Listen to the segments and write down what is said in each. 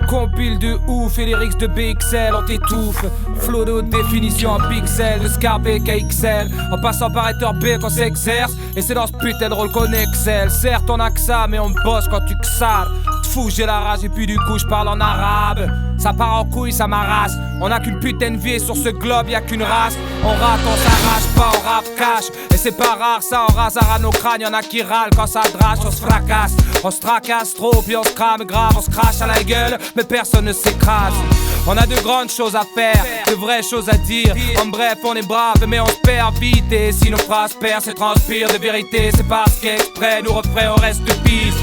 Compile de ouf et les lyrics de BXL, on t'étouffe. Flow de haute définition en pixels, de Scarpe KXL. En passant par Ether B qu'on s'exerce. Et c'est dans ce putain de rôle qu'on excelle. Certes on a que ça mais on bosse quand tu xales. T'fous j'ai la rage et puis du coup je parle en arabe. Ça part en couille, ça m'arrache. On a qu'une putain de vie et sur ce globe y'a qu'une race. On rate, on s'arrache pas, on rap cash. Et c'est pas rare, ça on rasera à nos crânes. Y'en a qui râlent quand ça drache, on se fracasse. On se tracasse trop, puis on se crame grave. On se crache à la gueule, mais personne ne s'écrase. On a de grandes choses à faire, de vraies choses à dire. En bref, on est brave, mais on se perd vite. Et si nos phrases percent et transpirent de vérité, c'est parce qu'exprès nous refrains on reste piste.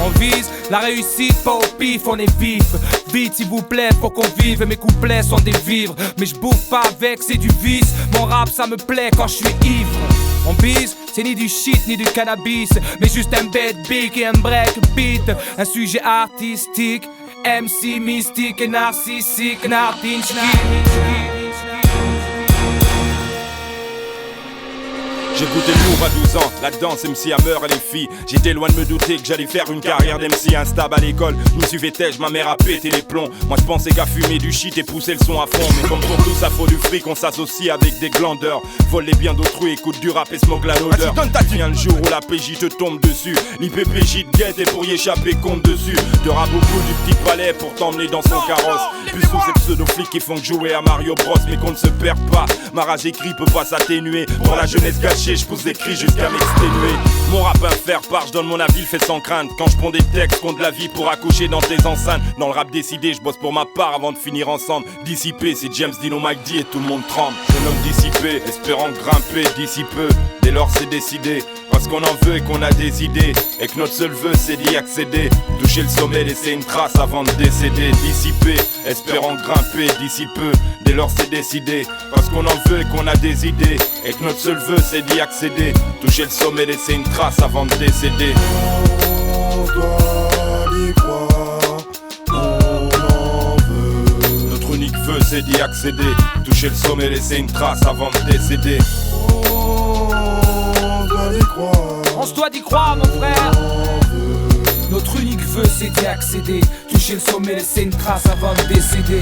On vise la réussite, pas au pif, on est vif. Vite s'il vous plaît, faut qu'on vive. Mes couplets sont des vivres, mais je bouffe pas avec, c'est du vice. Mon rap ça me plaît quand je suis ivre. On bise, c'est ni du shit ni du cannabis, mais juste un bad beat et un break beat. Un sujet artistique, MC mystique et narcissique, Nardinski. J'ai goûté le lourd à 12 ans, la danse MC à meurt à les filles. J'étais loin de me douter que j'allais faire une carrière d'MC instable à l'école. M'y suivais-je, ma mère a pété les plombs. Moi je pensais qu'à fumer du shit et pousser le son à fond. Mais comme pour tout ça faut du fric, on s'associe avec des glandeurs. Vole les biens d'autrui, écoute du rap et smoke la l'odeur. Vient le jour où la PJ te tombe dessus. L'IPPJ te guette et pour y échapper compte dessus. De rap au bout du petit palais pour t'emmener dans son carrosse. Plus sous ces pseudo-flics qui font que jouer à Mario Bros. Mais qu'on ne se perd pas, ma rage écrit peut pas s'atténuer. Pour la jeunesse gâchée, je pousse des cris jusqu'à m'exténuer. Mon rap un faire part, je donne mon avis, le fait sans crainte. Quand je prends des textes contre la vie pour accoucher dans tes enceintes. Dans le rap décidé, je bosse pour ma part avant de finir ensemble. Dissipé, c'est James Dino Mike D et tout le monde tremble. Jeune homme dissipé, espérant grimper d'ici peu. Dès lors c'est décidé, parce qu'on en veut et qu'on a des idées. Et que notre seul vœu c'est d'y accéder. Toucher le sommet, laisser une trace avant de décéder. Dissipé, espérant grimper d'ici peu. Dès lors c'est décidé, parce qu'on en veut et qu'on a des idées. Et que notre seul vœu c'est d'y accéder. Toucher le sommet, laisser une trace avant de décéder. On doit y croire, on en veut. Notre unique vœu c'est d'y accéder. Toucher le sommet, laisser une trace avant de décéder. On doit y croire, on se doit d'y croire mon frère. Notre unique vœu c'est d'y accéder. Toucher le sommet, laisser une trace avant de décéder.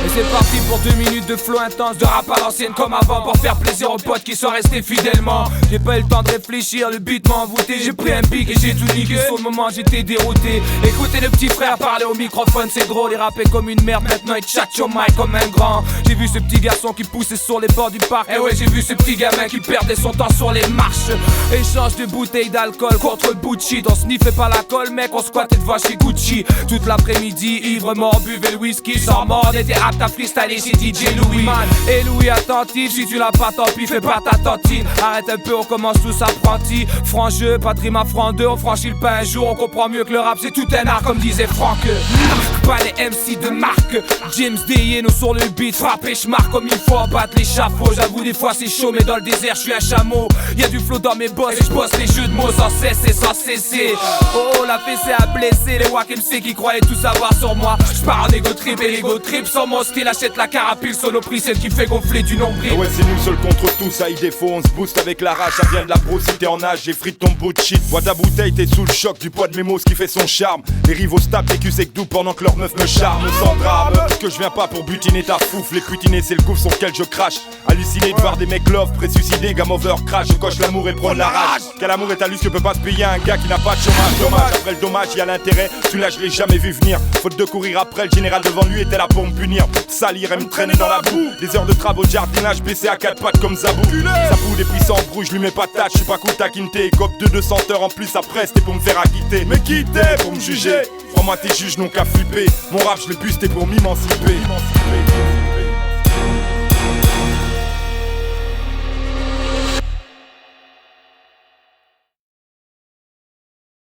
Et c'est parti pour 2 minutes de flow intense, de rap à l'ancienne comme avant. Pour faire plaisir aux potes qui sont restés fidèlement. J'ai pas eu le temps de réfléchir, le beat m'a envoûté. J'ai pris un pic et j'ai tout niqué. Sur le moment j'étais dérouté. Écoutez le petit frère parler au microphone, c'est drôle. Il rappait comme une merde, maintenant il tchatche au mic comme un grand. J'ai vu ce petit garçon qui poussait sur les bords du parc. Et ouais j'ai vu ce petit gamin qui perdait son temps sur les marches. Échange de bouteilles d'alcool contre le bout de shit. On sniffait pas la colle mec, on squattait devant chez Gucci. Toute l'après-midi, ivre mort, buvait le whisky. Sans mort, on était apte à freestyler chez DJ Louis. Man, et Louis attentif, si tu l'as pas tant pis, fais pas ta tantine. Arrête un peu, on commence tous apprentis. Franc jeu, pas de rime à franc deux, on franchit le pas un jour. On comprend mieux que le rap c'est tout un art comme disait Franck. Pas les MC de marque, James D, nous sur le beat, frappe et j'marque comme il faut, battre les chapeaux. J'avoue des fois c'est chaud mais dans le désert je suis un chameau. Y'a du flow dans mes boss et j'bosse les jeux de mots sans cesser, sans cesser. Oh la fessée a blessé les wack MC qui croyaient tout savoir sur moi. J'pars en ego trip et l'ego trip sans mon style achète la carapule solo prix, celle qui fait gonfler du nombril. Ouais c'est nous seuls contre tous, ça y défaut, on se booste avec la rage. Ça vient de la bro, si t'es en âge, j'ai frite ton bout de shit. Bois ta bouteille, t'es sous le choc du poids de mes mots, ce qui fait son charme. Les rivaux se tapent, les culs c'est que doux pendant que leur meuf me charme sans drame. Parce que je viens pas pour butiner ta fouf, les putinés c'est le gouffre sur lequel je crache. Halluciné de voir des mecs love, présuicidés, game over crash. Je coche l'amour et prône la rage. Quel amour est à lui que peut pas se payer un gars qui n'a pas de chômage. Dommage, après le dommage, y'a l'intérêt. Celui-là je l'ai jamais vu venir. Faute de courir après, le général devant lui était là pour me punir. Salir et me traîner dans la boue. Des heures de travaux de jardinage, baissé à 4 pattes comme Zabou. Zabou, les puissants brouillent, je lui mets pas de tâche. Je suis pas cool taquinté, cop de 200 heures en plus après c'était pour me faire acquitter. Mais quitter pour me juger. Prends-moi tes juges, non qu'à flipper. Mon rap je l'ai busté pour m'émanciper.